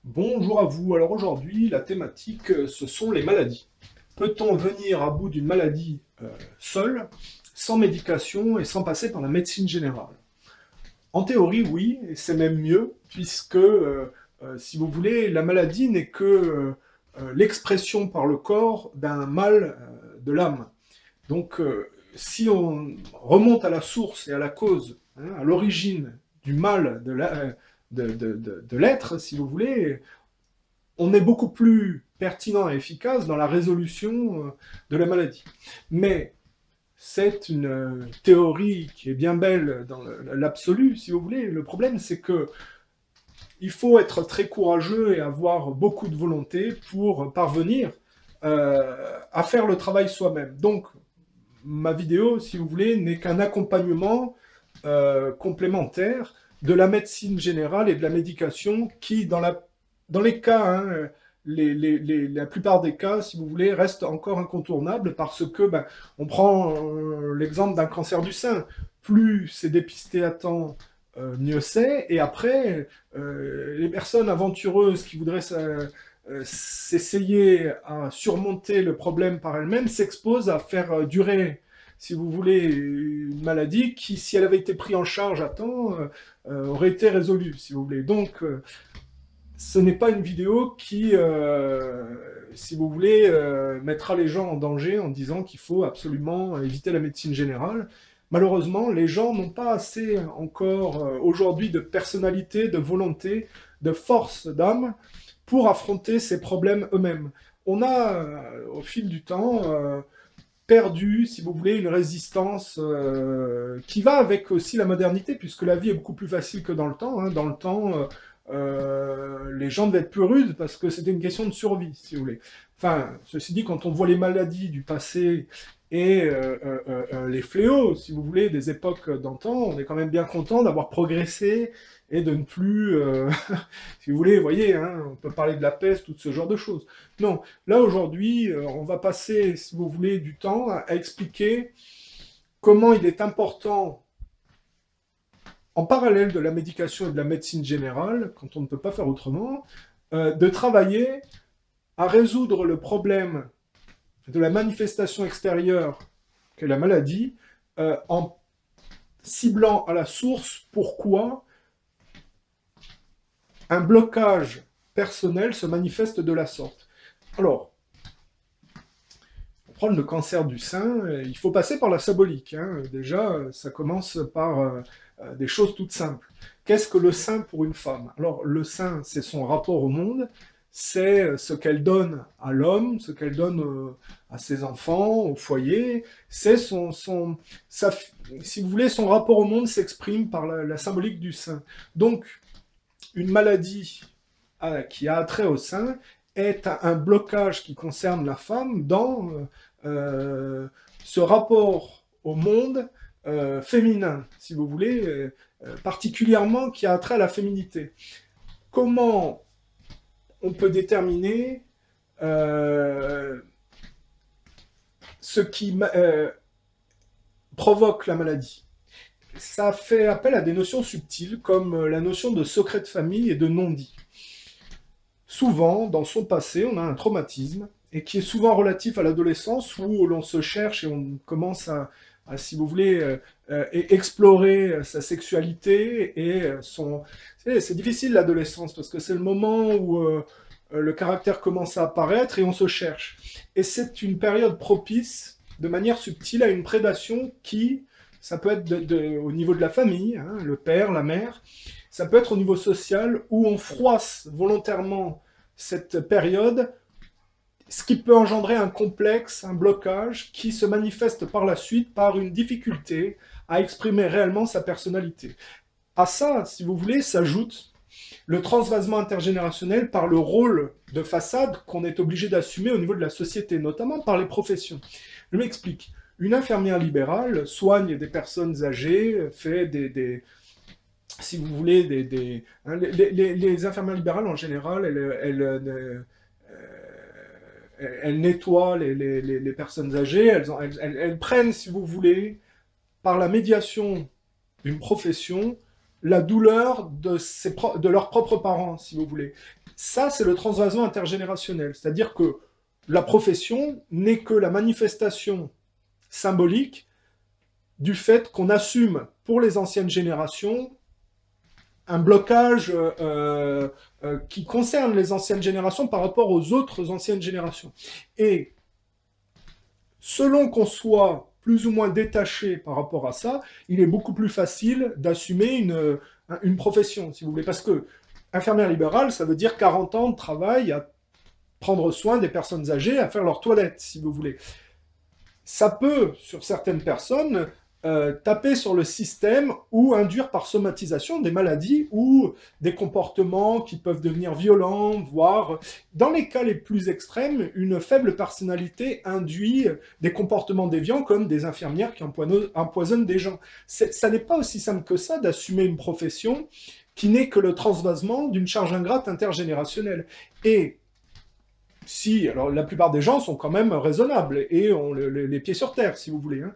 Bonjour à vous. Alors aujourd'hui, la thématique, ce sont les maladies. Peut-on venir à bout d'une maladie seule, sans médication et sans passer par la médecine générale? En théorie, oui, et c'est même mieux, puisque, si vous voulez, la maladie n'est que l'expression par le corps d'un mal de l'âme. Donc, si on remonte à la source et à la cause, hein, à l'origine du mal de l'être, si vous voulez, on est beaucoup plus pertinent et efficace dans la résolution de la maladie. Mais c'est une théorie qui est bien belle dans l'absolu, si vous voulez. Le problème, c'est que il faut être très courageux et avoir beaucoup de volonté pour parvenir à faire le travail soi-même. Donc, ma vidéo, si vous voulez, n'est qu'un accompagnement complémentaire de la médecine générale et de la médication qui, dans les cas, hein, la plupart des cas, si vous voulez, restent encore incontournables parce que, on prend l'exemple d'un cancer du sein. Plus c'est dépisté à temps, mieux c'est. Et après, les personnes aventureuses qui voudraient s'essayer à surmonter le problème par elles-mêmes s'exposent à faire durer, si vous voulez, une maladie qui, si elle avait été prise en charge à temps, aurait été résolue, si vous voulez. Donc, ce n'est pas une vidéo qui, si vous voulez, mettra les gens en danger en disant qu'il faut absolument éviter la médecine générale. Malheureusement, les gens n'ont pas assez encore aujourd'hui de personnalité, de volonté, de force d'âme pour affronter ces problèmes eux-mêmes. On a, au fil du temps, perdu, si vous voulez, une résistance qui va avec aussi la modernité, puisque la vie est beaucoup plus facile que dans le temps. Hein. Dans le temps, les gens devaient être plus rudes parce que c'était une question de survie, si vous voulez. Enfin, ceci dit, quand on voit les maladies du passé et les fléaux, si vous voulez, des époques d'antan, on est quand même bien content d'avoir progressé et de ne plus, si vous voulez, vous voyez, hein, on peut parler de la peste, tout ce genre de choses. Non, là aujourd'hui, on va passer, si vous voulez, du temps à expliquer comment il est important, en parallèle de la médication et de la médecine générale, quand on ne peut pas faire autrement, de travailler à résoudre le problème de la manifestation extérieure qu'est la maladie, en ciblant à la source pourquoi un blocage personnel se manifeste de la sorte. Alors, pour prendre le cancer du sein, il faut passer par la symbolique. Hein. Déjà, ça commence par des choses toutes simples. Qu'est-ce que le sein pour une femme? Alors, le sein, c'est son rapport au monde, c'est ce qu'elle donne à l'homme, ce qu'elle donne à ses enfants, au foyer, c'est si vous voulez, son rapport au monde s'exprime par la symbolique du sein. Donc, une maladie qui a attrait au sein est un blocage qui concerne la femme dans ce rapport au monde féminin, si vous voulez, particulièrement qui a attrait à la féminité. Comment on peut déterminer ce qui provoque la maladie? Ça fait appel à des notions subtiles comme la notion de secret de famille et de non-dit. Souvent, dans son passé, on a un traumatisme, et qui est souvent relatif à l'adolescence, où l'on se cherche et on commence si vous voulez, explorer sa sexualité et son... C'est difficile l'adolescence, parce que c'est le moment où le caractère commence à apparaître et on se cherche. Et c'est une période propice, de manière subtile, à une prédation qui... Ça peut être au niveau de la famille, hein, le père, la mère. Ça peut être au niveau social, où on froisse volontairement cette période, ce qui peut engendrer un complexe, un blocage, qui se manifeste par la suite par une difficulté à exprimer réellement sa personnalité. À ça, si vous voulez, s'ajoute le transvasement intergénérationnel par le rôle de façade qu'on est obligé d'assumer au niveau de la société, notamment par les professions. Je m'explique. Une infirmière libérale soigne des personnes âgées, fait si vous voulez, les infirmières libérales en général, elles nettoient les personnes âgées, elles prennent, si vous voulez, par la médiation d'une profession, la douleur de leurs propres parents, si vous voulez. Ça, c'est le transvasement intergénérationnel. C'est-à-dire que la profession n'est que la manifestation symbolique du fait qu'on assume pour les anciennes générations un blocage qui concerne les anciennes générations par rapport aux autres anciennes générations. Et selon qu'on soit plus ou moins détaché par rapport à ça, il est beaucoup plus facile d'assumer une profession, si vous voulez. Parce que infirmière libérale, ça veut dire 40 ans de travail à prendre soin des personnes âgées, à faire leur toilette, si vous voulez. Ça peut, sur certaines personnes, taper sur le système ou induire par somatisation des maladies ou des comportements qui peuvent devenir violents, voire, dans les cas les plus extrêmes, une faible personnalité induit des comportements déviants comme des infirmières qui empoisonnent des gens. Ça n'est pas aussi simple que ça d'assumer une profession qui n'est que le transvasement d'une charge ingrate intergénérationnelle. Et si, alors la plupart des gens sont quand même raisonnables et ont les pieds sur terre, si vous voulez. Hein.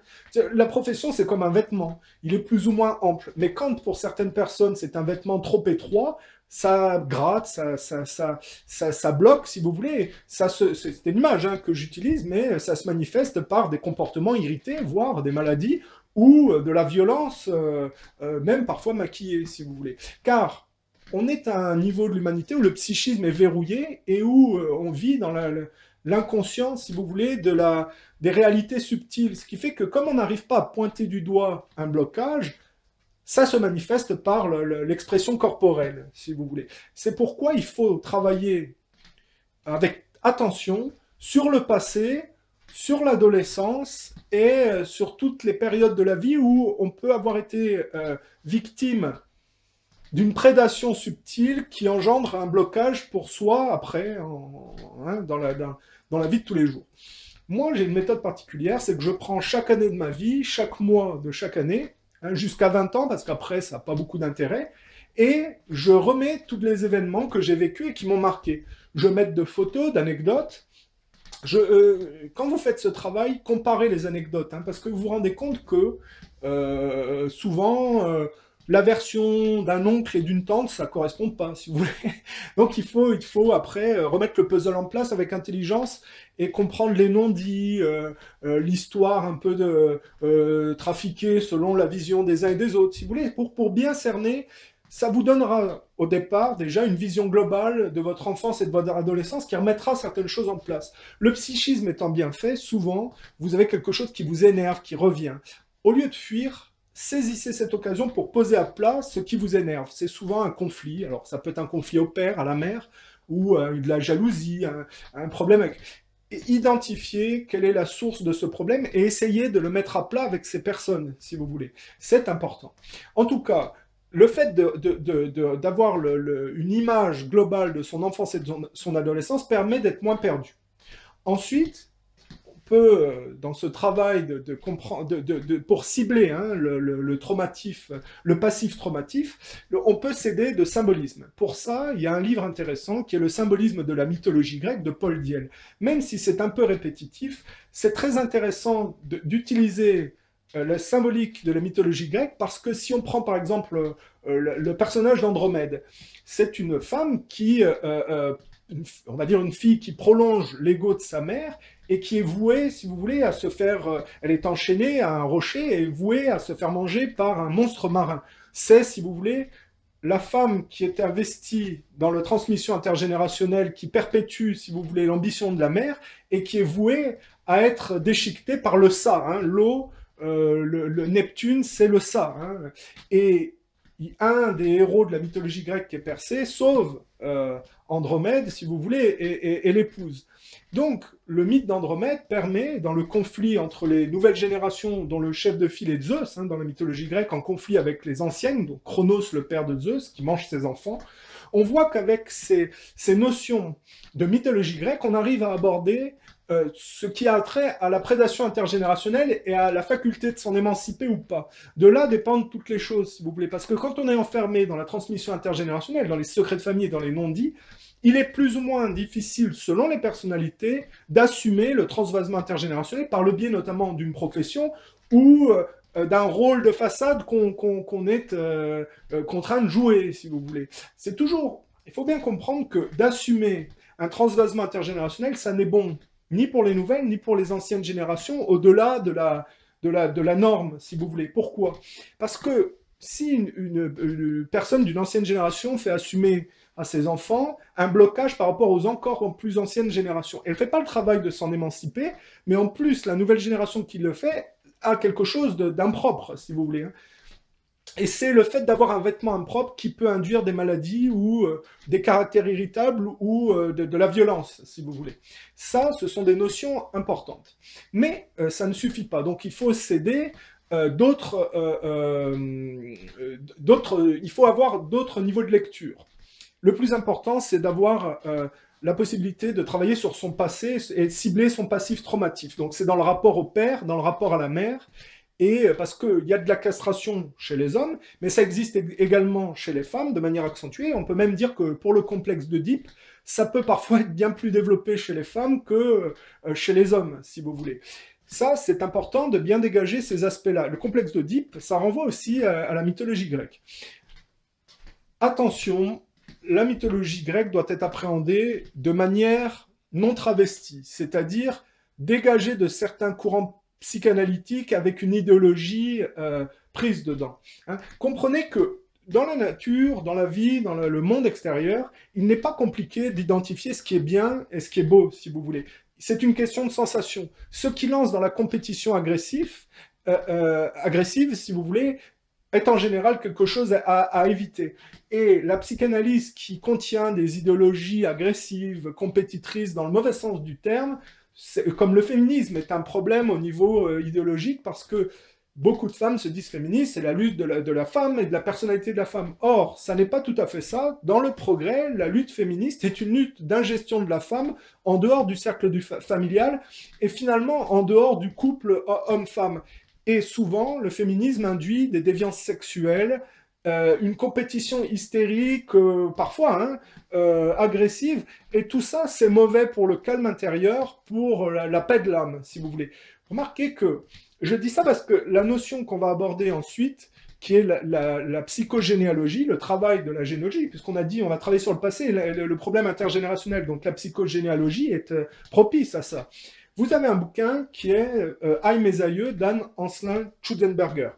La profession, c'est comme un vêtement. Il est plus ou moins ample. Mais quand, pour certaines personnes, c'est un vêtement trop étroit, ça gratte, ça bloque, si vous voulez. C'est une image que j'utilise, mais ça se manifeste par des comportements irrités, voire des maladies, ou de la violence, même parfois maquillée, si vous voulez. Car on est à un niveau de l'humanité où le psychisme est verrouillé et où on vit dans l'inconscient, si vous voulez, des réalités subtiles. Ce qui fait que comme on n'arrive pas à pointer du doigt un blocage, ça se manifeste par l'expression corporelle, si vous voulez. C'est pourquoi il faut travailler avec attention sur le passé, sur l'adolescence et sur toutes les périodes de la vie où on peut avoir été victime d'une prédation subtile qui engendre un blocage pour soi après, dans la vie de tous les jours. Moi, j'ai une méthode particulière, c'est que je prends chaque année de ma vie, chaque mois de chaque année, jusqu'à 20 ans, parce qu'après, ça n'a pas beaucoup d'intérêt, et je remets tous les événements que j'ai vécus et qui m'ont marqué. Je mets de photos, d'anecdotes. Quand vous faites ce travail, comparez les anecdotes, parce que vous vous rendez compte que souvent... la version d'un oncle et d'une tante, ça correspond pas, si vous voulez. Donc il faut après remettre le puzzle en place avec intelligence et comprendre les non-dits, l'histoire un peu trafiquée selon la vision des uns et des autres, si vous voulez, pour bien cerner. Ça vous donnera au départ déjà une vision globale de votre enfance et de votre adolescence qui remettra certaines choses en place. Le psychisme étant bien fait, souvent, vous avez quelque chose qui vous énerve, qui revient. Au lieu de fuir, saisissez cette occasion pour poser à plat ce qui vous énerve. C'est souvent un conflit, alors ça peut être un conflit au père, à la mère, ou de la jalousie, un problème avec... Identifiez quelle est la source de ce problème et essayez de le mettre à plat avec ces personnes, si vous voulez. C'est important. En tout cas, le fait d'avoir une image globale de son enfance et de son adolescence permet d'être moins perdu. Ensuite, dans ce travail pour cibler le traumatif, le passif traumatif, on peut s'aider de symbolisme. Pour ça, il y a un livre intéressant qui est Le symbolisme de la mythologie grecque de Paul Diel. Même si c'est un peu répétitif, c'est très intéressant d'utiliser la symbolique de la mythologie grecque parce que si on prend par exemple le personnage d'Andromède, c'est une femme qui... on va dire une fille qui prolonge l'ego de sa mère et qui est vouée, si vous voulez, à se faire... elle est enchaînée à un rocher et vouée à se faire manger par un monstre marin. C'est, si vous voulez, la femme qui est investie dans la transmission intergénérationnelle qui perpétue, si vous voulez, l'ambition de la mère et qui est vouée à être déchiquetée par le ça. L'eau, le Neptune, c'est le ça. Et un des héros de la mythologie grecque qui est Persée sauve Andromède, si vous voulez, et l'épouse. Donc, le mythe d'Andromède permet, dans le conflit entre les nouvelles générations, dont le chef de file est Zeus, dans la mythologie grecque, en conflit avec les anciennes, donc Chronos, le père de Zeus, qui mange ses enfants, on voit qu'avec ces notions de mythologie grecque, on arrive à aborder ce qui a trait à la prédation intergénérationnelle et à la faculté de s'en émanciper ou pas. De là dépendent toutes les choses, si vous voulez, parce que quand on est enfermé dans la transmission intergénérationnelle, dans les secrets de famille et dans les non-dits, il est plus ou moins difficile, selon les personnalités, d'assumer le transvasement intergénérationnel par le biais notamment d'une profession ou d'un rôle de façade qu'on est contraint de jouer, si vous voulez. C'est toujours... Il faut bien comprendre que d'assumer un transvasement intergénérationnel, ça n'est bon ni pour les nouvelles, ni pour les anciennes générations, au-delà de la norme, si vous voulez. Pourquoi? Parce que si une personne d'une ancienne génération fait assumer à ses enfants un blocage par rapport aux encore plus anciennes générations, elle ne fait pas le travail de s'en émanciper, mais en plus, la nouvelle génération qui le fait a quelque chose d'impropre, si vous voulez. Et c'est le fait d'avoir un vêtement impropre qui peut induire des maladies ou des caractères irritables ou de la violence, si vous voulez. Ça, ce sont des notions importantes. Mais ça ne suffit pas. Donc il faut s'aider il faut avoir d'autres niveaux de lecture. Le plus important, c'est d'avoir la possibilité de travailler sur son passé et cibler son passif traumatif. Donc c'est dans le rapport au père, dans le rapport à la mère, et parce qu'il y a de la castration chez les hommes, mais ça existe également chez les femmes de manière accentuée. On peut même dire que pour le complexe d'Oedipe, ça peut parfois être bien plus développé chez les femmes que chez les hommes, si vous voulez. Ça, c'est important de bien dégager ces aspects-là. Le complexe d'Oedipe, ça renvoie aussi à la mythologie grecque. Attention, la mythologie grecque doit être appréhendée de manière non travestie, c'est-à-dire dégagée de certains courants psychanalytique avec une idéologie prise dedans. Hein. Comprenez que dans la nature, dans la vie, dans le monde extérieur, il n'est pas compliqué d'identifier ce qui est bien et ce qui est beau, si vous voulez. C'est une question de sensation. Ce qui lance dans la compétition agressive, si vous voulez, est en général quelque chose à éviter. Et la psychanalyse qui contient des idéologies agressives, compétitrices, dans le mauvais sens du terme, comme le féminisme est un problème au niveau idéologique, parce que beaucoup de femmes se disent féministes, c'est la lutte de la femme et de la personnalité de la femme. Or, ça n'est pas tout à fait ça. Dans le progrès, la lutte féministe est une lutte d'ingestion de la femme en dehors du cercle familial et finalement en dehors du couple homme-femme. Et souvent, le féminisme induit des déviances sexuelles, une compétition hystérique, parfois agressive, et tout ça, c'est mauvais pour le calme intérieur, pour la paix de l'âme, si vous voulez. Remarquez que, je dis ça parce que la notion qu'on va aborder ensuite, qui est la psychogénéalogie, le travail de la généalogie, puisqu'on a dit on va travailler sur le passé, le problème intergénérationnel, donc la psychogénéalogie est propice à ça. Vous avez un bouquin qui est Aïe mes aïeux d'Anne Ancelin Schutzenberger.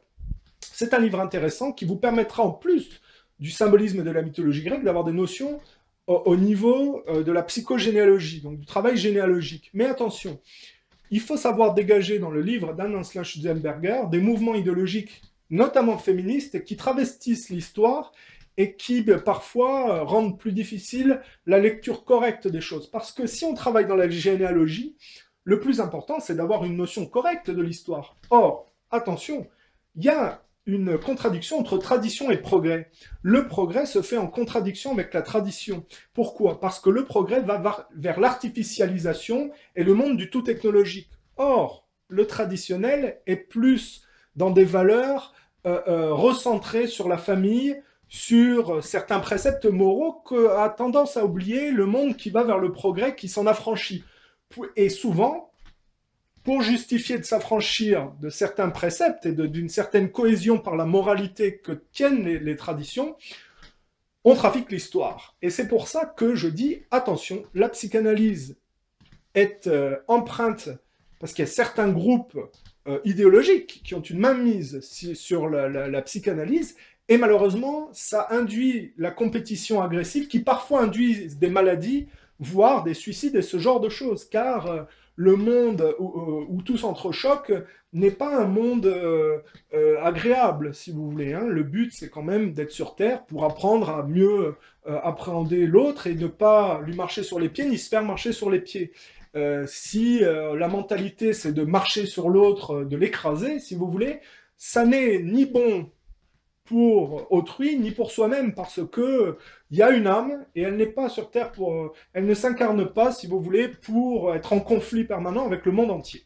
C'est un livre intéressant qui vous permettra, en plus du symbolisme de la mythologie grecque, d'avoir des notions au niveau de la psychogénéalogie, donc du travail généalogique. Mais attention, il faut savoir dégager dans le livre d'Anne Ancelin Schutzenberger des mouvements idéologiques, notamment féministes, qui travestissent l'histoire et qui parfois rendent plus difficile la lecture correcte des choses. Parce que si on travaille dans la généalogie, le plus important, c'est d'avoir une notion correcte de l'histoire. Or, attention, il y a une contradiction entre tradition et progrès. Le progrès se fait en contradiction avec la tradition. Pourquoi? Parce que le progrès va vers l'artificialisation et le monde du tout technologique. Or, le traditionnel est plus dans des valeurs recentrées sur la famille, sur certains préceptes moraux qu'a tendance à oublier le monde qui va vers le progrès, qui s'en affranchit. Et souvent, pour justifier de s'affranchir de certains préceptes et d'une certaine cohésion par la moralité que tiennent les traditions, on trafique l'histoire. Et c'est pour ça que je dis, attention, la psychanalyse est empreinte, parce qu'il y a certains groupes idéologiques qui ont une mainmise sur la psychanalyse, et malheureusement, ça induit la compétition agressive qui parfois induit des maladies, voire des suicides et ce genre de choses, car le monde où tout s'entrechoque n'est pas un monde agréable, si vous voulez. Hein. Le but, c'est quand même d'être sur Terre pour apprendre à mieux appréhender l'autre et ne pas lui marcher sur les pieds, ni se faire marcher sur les pieds. Si la mentalité, c'est de marcher sur l'autre, de l'écraser, si vous voulez, ça n'est ni bon pour autrui, ni pour soi-même, parce que il y a une âme, et elle n'est pas sur Terre pour... Elle ne s'incarne pas, si vous voulez, pour être en conflit permanent avec le monde entier.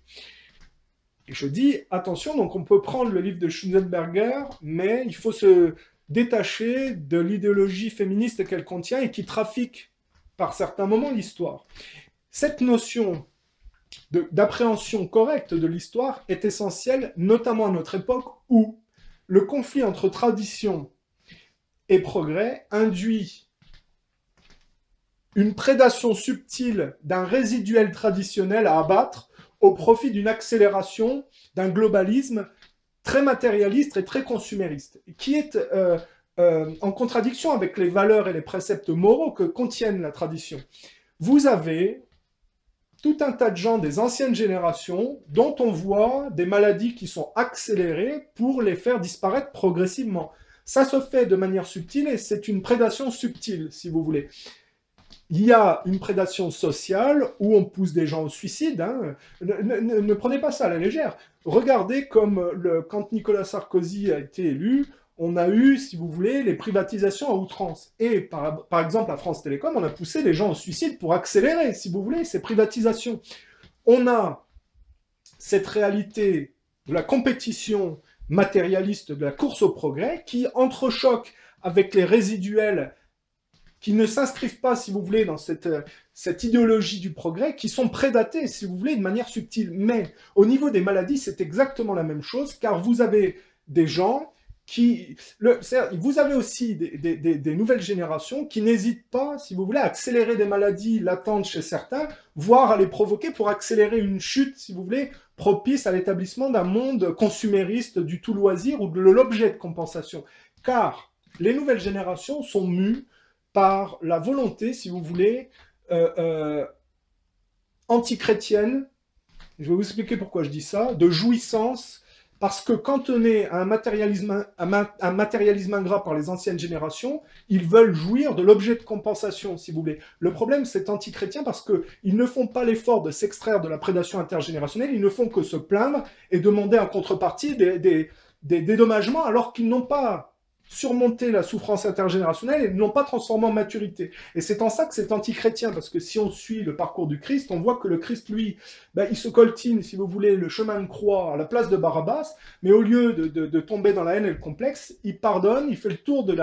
Et je dis, attention, donc on peut prendre le livre de Schutzenberger, mais il faut se détacher de l'idéologie féministe qu'elle contient et qui trafique, par certains moments, l'histoire. Cette notion d'appréhension correcte de l'histoire est essentiel, notamment à notre époque où le conflit entre tradition et progrès induit une prédation subtile d'un résiduel traditionnel à abattre au profit d'une accélération, d'un globalisme très matérialiste et très consumériste, qui est en contradiction avec les valeurs et les préceptes moraux que contiennent la tradition. Vous avez tout un tas de gens des anciennes générations dont on voit des maladies qui sont accélérées pour les faire disparaître progressivement. Ça se fait de manière subtile et c'est une prédation subtile, si vous voulez. Il y a une prédation sociale où on pousse des gens au suicide. Hein. Ne prenez pas ça à la légère. Regardez comme quand Nicolas Sarkozy a été élu, on a eu, si vous voulez, les privatisations à outrance. Et par exemple, à France Télécom, on a poussé les gens au suicide pour accélérer, si vous voulez, ces privatisations. On a cette réalité de la compétition matérialiste, de la course au progrès, qui entrechoque avec les résiduels qui ne s'inscrivent pas, si vous voulez, dans cette idéologie du progrès, qui sont prédatés, si vous voulez, de manière subtile. Mais au niveau des maladies, c'est exactement la même chose, car vous avez des gens vous avez aussi des nouvelles générations qui n'hésitent pas, si vous voulez, à accélérer des maladies latentes chez certains, voire à les provoquer pour accélérer une chute, si vous voulez, propice à l'établissement d'un monde consumériste du tout loisir ou de l'objet de compensation. Car les nouvelles générations sont mues par la volonté, si vous voulez, antichrétienne, je vais vous expliquer pourquoi je dis ça, de jouissance. Parce que cantonné à un matérialisme ingrat par les anciennes générations, ils veulent jouir de l'objet de compensation, si vous voulez. Le problème, c'est anti-chrétien parce qu'ils ne font pas l'effort de s'extraire de la prédation intergénérationnelle, ils ne font que se plaindre et demander en contrepartie des dédommagements alors qu'ils n'ont pas surmonté la souffrance intergénérationnelle et ne l'ont pas transformé en maturité. Et c'est en ça que c'est anti-chrétien, parce que si on suit le parcours du Christ, on voit que le Christ, lui, il se coltine, si vous voulez, le chemin de croix à la place de Barabbas, mais au lieu de tomber dans la haine et le complexe, il pardonne, il fait le tour des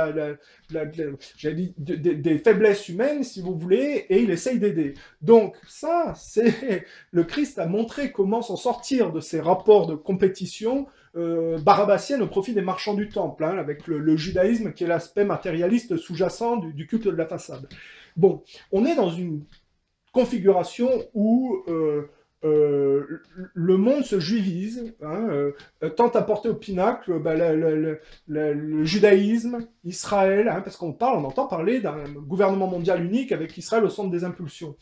faiblesses humaines, si vous voulez, et il essaye d'aider. Donc ça, c'est le Christ a montré comment s'en sortir de ces rapports de compétition barabassienne au profit des marchands du temple, hein, avec le judaïsme qui est l'aspect matérialiste sous-jacent du culte de la façade. Bon, on est dans une configuration où le monde se juivise, hein, tente à porter au pinacle le judaïsme, Israël, hein, parce on entend parler d'un gouvernement mondial unique avec Israël au centre des impulsions.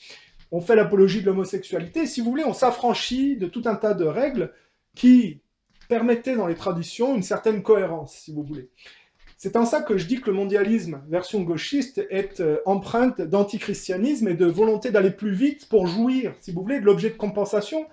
On fait l'apologie de l'homosexualité, si vous voulez, on s'affranchit de tout un tas de règles qui permettait dans les traditions une certaine cohérence, si vous voulez. C'est en ça que je dis que le mondialisme, version gauchiste, est empreinte d'antichristianisme et de volonté d'aller plus vite pour jouir, si vous voulez, de l'objet de compensation,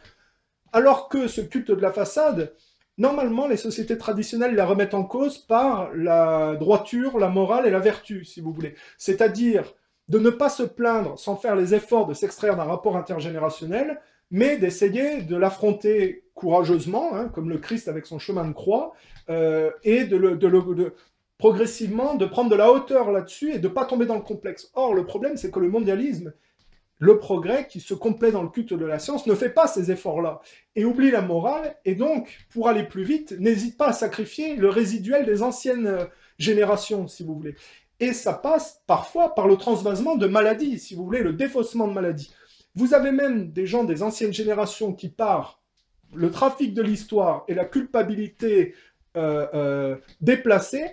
alors que ce culte de la façade, normalement, les sociétés traditionnelles la remettent en cause par la droiture, la morale et la vertu, si vous voulez. C'est-à-dire de ne pas se plaindre sans faire les efforts de s'extraire d'un rapport intergénérationnel, mais d'essayer de l'affronter courageusement, hein, comme le Christ avec son chemin de croix, et progressivement de prendre de la hauteur là-dessus et de ne pas tomber dans le complexe. Or, le problème, c'est que le mondialisme, le progrès qui se complaît dans le culte de la science, ne fait pas ces efforts-là, et oublie la morale, et donc, pour aller plus vite, n'hésite pas à sacrifier le résiduel des anciennes générations, si vous voulez. Et ça passe parfois par le transvasement de maladies, si vous voulez, le défaussement de maladies. Vous avez même des gens des anciennes générations qui, par le trafic de l'histoire et la culpabilité déplacée,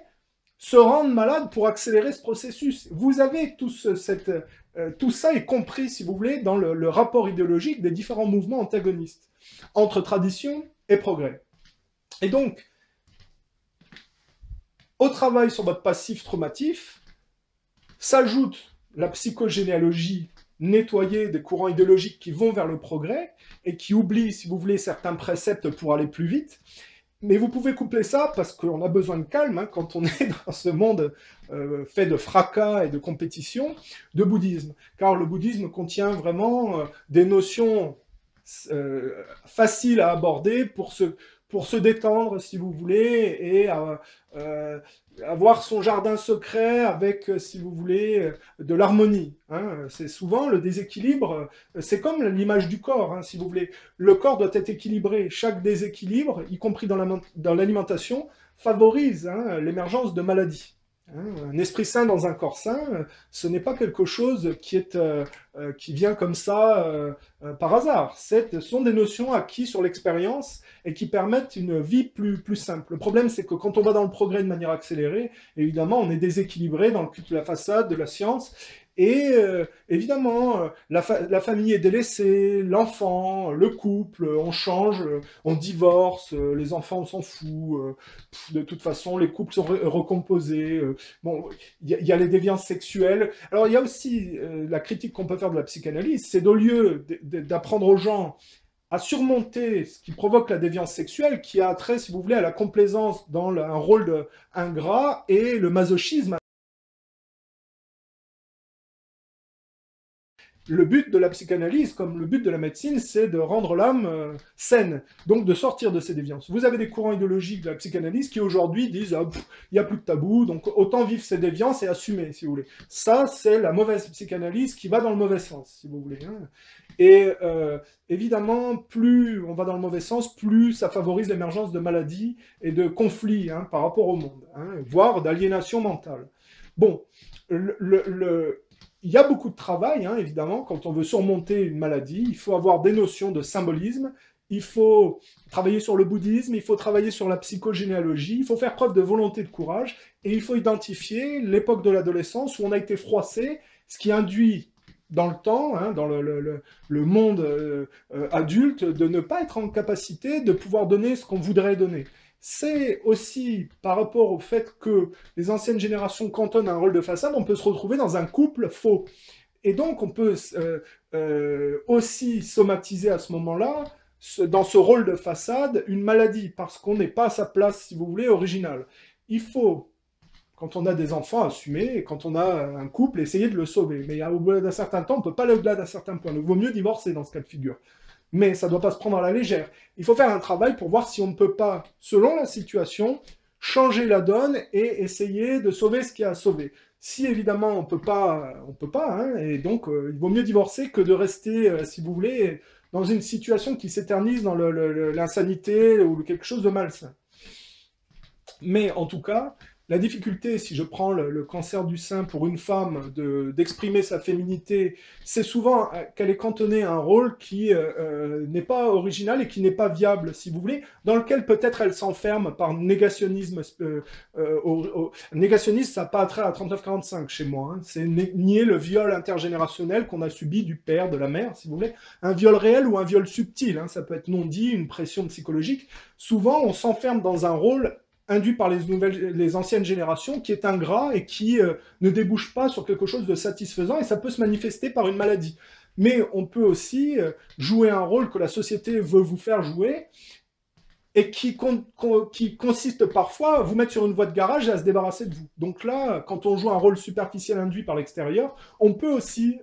se rendent malades pour accélérer ce processus. Vous avez tout ça est compris, si vous voulez, dans le rapport idéologique des différents mouvements antagonistes, entre tradition et progrès. Et donc, au travail sur votre passif traumatif, s'ajoute la psychogénéalogie nettoyer des courants idéologiques qui vont vers le progrès et qui oublient, si vous voulez, certains préceptes pour aller plus vite. Mais vous pouvez coupler ça parce qu'on a besoin de calme hein, quand on est dans ce monde fait de fracas et de compétition, de bouddhisme. Car le bouddhisme contient vraiment des notions faciles à aborder pour pour se détendre, si vous voulez, et avoir son jardin secret avec, si vous voulez, de l'harmonie. Hein. C'est souvent le déséquilibre, c'est comme l'image du corps, hein, si vous voulez. Le corps doit être équilibré. Chaque déséquilibre, y compris dans l'alimentation, favorise l'émergence de maladies. Un esprit sain dans un corps sain, ce n'est pas quelque chose qui vient comme ça par hasard. Ce sont des notions acquises sur l'expérience et qui permettent une vie plus simple. Le problème, c'est que quand on va dans le progrès de manière accélérée, évidemment, on est déséquilibré dans le culte de la façade, de la science, et évidemment, la famille est délaissée, l'enfant, le couple, on change, on divorce, les enfants, on s'en fout, de toute façon, les couples sont recomposés. Bon, il y a les déviances sexuelles. Alors, il y a aussi la critique qu'on peut faire de la psychanalyse, c'est au lieu d'apprendre aux gens à surmonter ce qui provoque la déviance sexuelle, qui a trait, si vous voulez, à la complaisance dans un rôle ingrat et le masochisme. Le but de la psychanalyse, comme le but de la médecine, c'est de rendre l'âme saine, donc de sortir de ces déviances. Vous avez des courants idéologiques de la psychanalyse qui aujourd'hui disent il n'y a plus de tabou, donc autant vivre ces déviances et assumer, si vous voulez. Ça, c'est la mauvaise psychanalyse qui va dans le mauvais sens, si vous voulez. Hein. Et évidemment, plus on va dans le mauvais sens, plus ça favorise l'émergence de maladies et de conflits par rapport au monde, voire d'aliénation mentale. Bon, il y a beaucoup de travail, évidemment, quand on veut surmonter une maladie. Il faut avoir des notions de symbolisme, il faut travailler sur le bouddhisme, il faut travailler sur la psychogénéalogie, il faut faire preuve de volonté et de courage, et il faut identifier l'époque de l'adolescence où on a été froissé, ce qui induit dans le temps, dans le monde adulte, de ne pas être en capacité de pouvoir donner ce qu'on voudrait donner. C'est aussi par rapport au fait que les anciennes générations cantonnent un rôle de façade, on peut se retrouver dans un couple faux. Et donc on peut aussi somatiser à ce moment-là, dans ce rôle de façade, une maladie, parce qu'on n'est pas à sa place, si vous voulez, originale. Il faut, quand on a des enfants, assumer, et quand on a un couple, essayer de le sauver. Mais au bout d'un certain temps, on ne peut pas aller au-delà d'un certain point. Donc il vaut mieux divorcer dans ce cas de figure. Mais ça ne doit pas se prendre à la légère. Il faut faire un travail pour voir si on ne peut pas, selon la situation, changer la donne et essayer de sauver ce qu'il y a à sauver. Si évidemment on peut pas, et donc il vaut mieux divorcer que de rester, si vous voulez, dans une situation qui s'éternise dans l'insanité ou quelque chose de malsain. Mais en tout cas, la difficulté, si je prends le cancer du sein pour une femme, d'exprimer sa féminité, c'est souvent qu'elle est cantonnée à un rôle qui n'est pas original et qui n'est pas viable, si vous voulez, dans lequel peut-être elle s'enferme par négationnisme. Négationnisme, ça n'a pas attrait à 39-45 chez moi. C'est nier le viol intergénérationnel qu'on a subi du père, de la mère, si vous voulez. Un viol réel ou un viol subtil, ça peut être non dit, une pression psychologique. Souvent, on s'enferme dans un rôle induit par les anciennes générations, qui est ingrat et qui ne débouche pas sur quelque chose de satisfaisant, et ça peut se manifester par une maladie. Mais on peut aussi jouer un rôle que la société veut vous faire jouer, et qui consiste parfois à vous mettre sur une voie de garage et à se débarrasser de vous. Donc là, quand on joue un rôle superficiel induit par l'extérieur, on peut aussi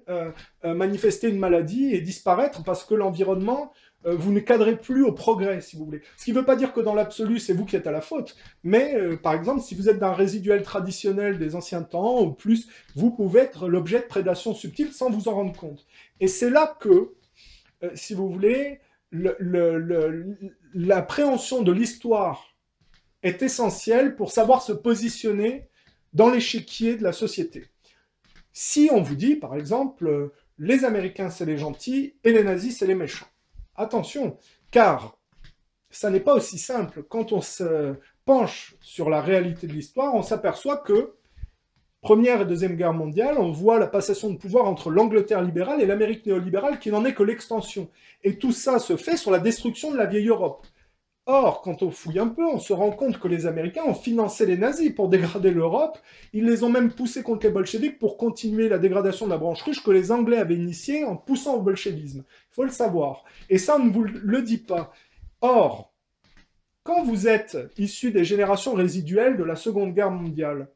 manifester une maladie et disparaître parce que l'environnement, vous ne cadrez plus au progrès, si vous voulez. Ce qui ne veut pas dire que dans l'absolu, c'est vous qui êtes à la faute, mais par exemple, si vous êtes d'un résiduel traditionnel des anciens temps, ou plus, vous pouvez être l'objet de prédation subtile sans vous en rendre compte. Et c'est là que, si vous voulez, l'appréhension de l'histoire est essentielle pour savoir se positionner dans l'échiquier de la société. Si on vous dit, par exemple, les Américains, c'est les gentils, et les nazis, c'est les méchants. Attention, car ça n'est pas aussi simple. Quand on se penche sur la réalité de l'histoire, on s'aperçoit que Première et Deuxième Guerre mondiale, on voit la passation de pouvoir entre l'Angleterre libérale et l'Amérique néolibérale qui n'en est que l'extension. Et tout ça se fait sur la destruction de la vieille Europe. Or, quand on fouille un peu, on se rend compte que les Américains ont financé les nazis pour dégrader l'Europe. Ils les ont même poussés contre les bolcheviks pour continuer la dégradation de la branche russe que les Anglais avaient initiée en poussant au bolchevisme. Il faut le savoir. Et ça, on ne vous le dit pas. Or, quand vous êtes issu des générations résiduelles de la Seconde Guerre mondiale,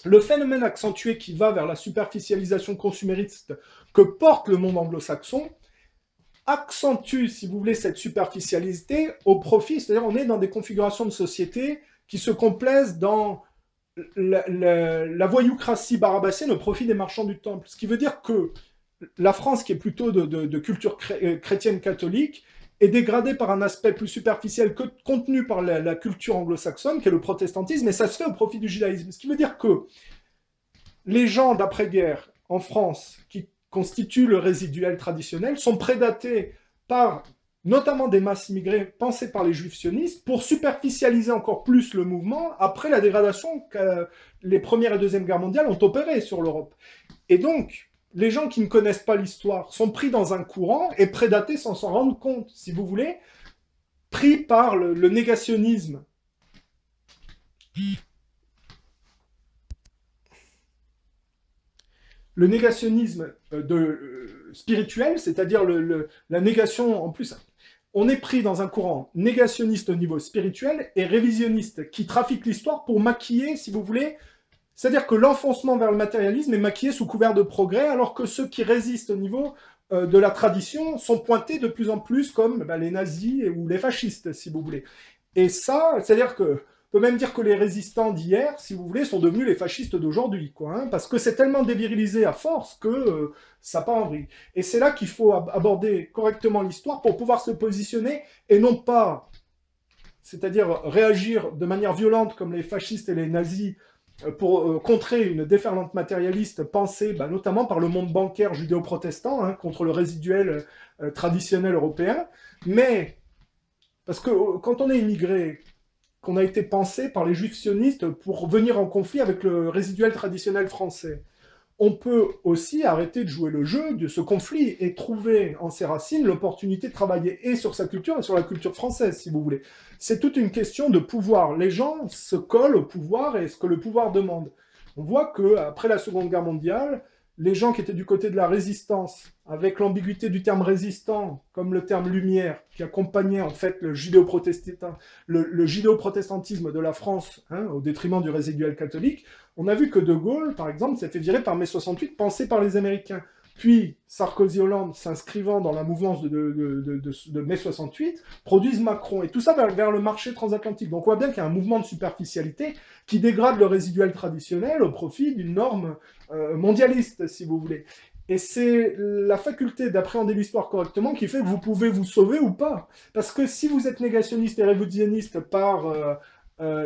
le phénomène accentué qui va vers la superficialisation consumériste que porte le monde anglo-saxon accentue, si vous voulez, cette superficialité au profit, c'est-à-dire on est dans des configurations de société qui se complaisent dans la voyoucratie barabassienne au profit des marchands du temple. Ce qui veut dire que la France, qui est plutôt de culture chrétienne catholique, est dégradée par un aspect plus superficiel que contenu par la culture anglo-saxonne, qui est le protestantisme, et ça se fait au profit du judaïsme. Ce qui veut dire que les gens d'après-guerre en France, qui constituent le résiduel traditionnel, sont prédatés par notamment des masses immigrées pensées par les juifs sionistes, pour superficialiser encore plus le mouvement après la dégradation que les Première et Deuxième Guerres mondiales ont opérée sur l'Europe. Et donc, les gens qui ne connaissent pas l'histoire sont pris dans un courant et prédatés sans s'en rendre compte, si vous voulez, pris par le négationnisme. Le négationnisme spirituel, c'est-à-dire la négation, en plus, on est pris dans un courant négationniste au niveau spirituel et révisionniste, qui trafique l'histoire pour maquiller, si vous voulez, c'est-à-dire que l'enfoncement vers le matérialisme est maquillé sous couvert de progrès, alors que ceux qui résistent au niveau de la tradition sont pointés de plus en plus comme les nazis ou les fascistes, si vous voulez. Et ça, c'est-à-dire que on peut même dire que les résistants d'hier, si vous voulez, sont devenus les fascistes d'aujourd'hui, quoi, hein, parce que c'est tellement dévirilisé à force que ça part en vrille. Et c'est là qu'il faut aborder correctement l'histoire pour pouvoir se positionner, et non pas, c'est-à-dire réagir de manière violente comme les fascistes et les nazis pour contrer une déferlante matérialiste pensée notamment par le monde bancaire judéo-protestant, hein, contre le résiduel traditionnel européen, mais parce que quand on est immigré, qu'on a été pensé par les juifs sionistes pour venir en conflit avec le résiduel traditionnel français. On peut aussi arrêter de jouer le jeu de ce conflit et trouver en ses racines l'opportunité de travailler et sur sa culture et sur la culture française, si vous voulez. C'est toute une question de pouvoir. Les gens se collent au pouvoir et ce que le pouvoir demande. On voit qu'après la Seconde Guerre mondiale, les gens qui étaient du côté de la résistance, avec l'ambiguïté du terme résistant, comme le terme lumière, qui accompagnait en fait le judéo-protestantisme de la France, hein, au détriment du résiduel catholique, on a vu que De Gaulle, par exemple, s'est fait virer par mai 68, pensé par les Américains. Puis Sarkozy-Hollande, s'inscrivant dans la mouvance de mai 68, produisent Macron. Et tout ça vers le marché transatlantique. Donc on voit bien qu'il y a un mouvement de superficialité qui dégrade le résiduel traditionnel au profit d'une norme mondialiste, si vous voulez. Et c'est la faculté d'appréhender l'histoire correctement qui fait que vous pouvez vous sauver ou pas. Parce que si vous êtes négationniste et révisionniste par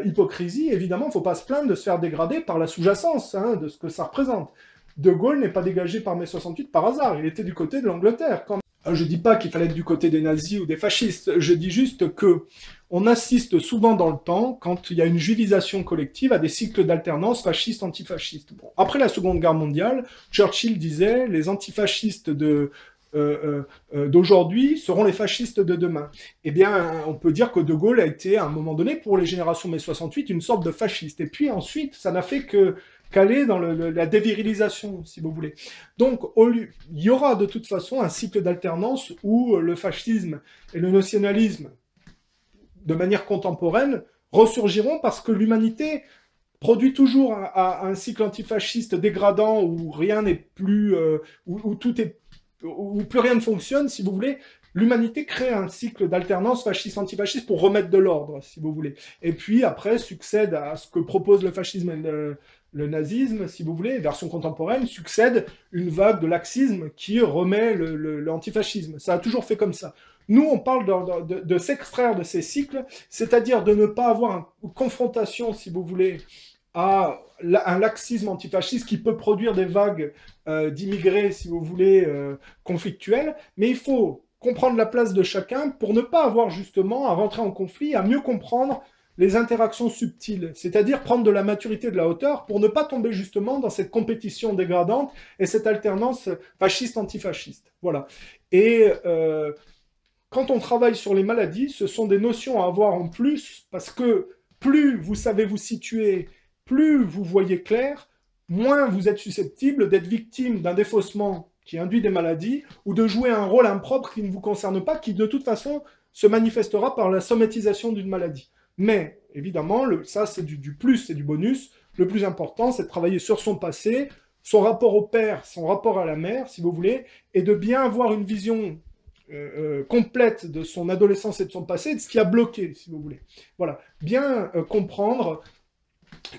hypocrisie, évidemment, il ne faut pas se plaindre de se faire dégrader par la sous-jacence, hein, de ce que ça représente. De Gaulle n'est pas dégagé par mai 68 par hasard, il était du côté de l'Angleterre. Je ne dis pas qu'il fallait être du côté des nazis ou des fascistes, je dis juste que on assiste souvent dans le temps, quand il y a une juivisation collective, à des cycles d'alternance fasciste-antifasciste. Bon. Après la Seconde Guerre mondiale, Churchill disait « les antifascistes d'aujourd'hui seront les fascistes de demain ». Eh bien, on peut dire que De Gaulle a été, à un moment donné, pour les générations mai 68, une sorte de fasciste. Et puis ensuite, ça n'a fait qu'aller dans la dévirilisation, si vous voulez. Donc, il y aura de toute façon un cycle d'alternance où le fascisme et le nationalisme, de manière contemporaine, ressurgiront parce que l'humanité produit toujours un cycle antifasciste dégradant où rien n'est plus, où plus rien ne fonctionne, si vous voulez. L'humanité crée un cycle d'alternance fasciste-antifasciste pour remettre de l'ordre, si vous voulez. Et puis après succède à ce que propose le fascisme et le nazisme, si vous voulez, version contemporaine, succède une vague de laxisme qui remet l'antifascisme. Ça a toujours fait comme ça. Nous, on parle de s'extraire de ces cycles, c'est-à-dire de ne pas avoir une confrontation, si vous voulez, à un laxisme antifasciste qui peut produire des vagues d'immigrés, si vous voulez, conflictuels, mais il faut comprendre la place de chacun pour ne pas avoir justement à rentrer en conflit, à mieux comprendre les interactions subtiles, c'est-à-dire prendre de la maturité, de la hauteur, pour ne pas tomber justement dans cette compétition dégradante et cette alternance fasciste-antifasciste. Voilà. Et quand on travaille sur les maladies, ce sont des notions à avoir en plus, parce que plus vous savez vous situer, plus vous voyez clair, moins vous êtes susceptible d'être victime d'un défaussement qui induit des maladies, ou de jouer un rôle impropre qui ne vous concerne pas, qui de toute façon se manifestera par la somatisation d'une maladie. Mais, évidemment, ça c'est du plus, c'est du bonus. Le plus important, c'est de travailler sur son passé, son rapport au père, son rapport à la mère, si vous voulez, et de bien avoir une vision complète de son adolescence et de son passé, de ce qui a bloqué, si vous voulez. Voilà, bien comprendre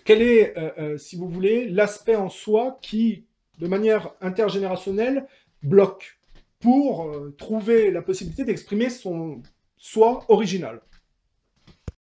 quel est, si vous voulez, l'aspect en soi qui, de manière intergénérationnelle, bloque pour trouver la possibilité d'exprimer son soi original.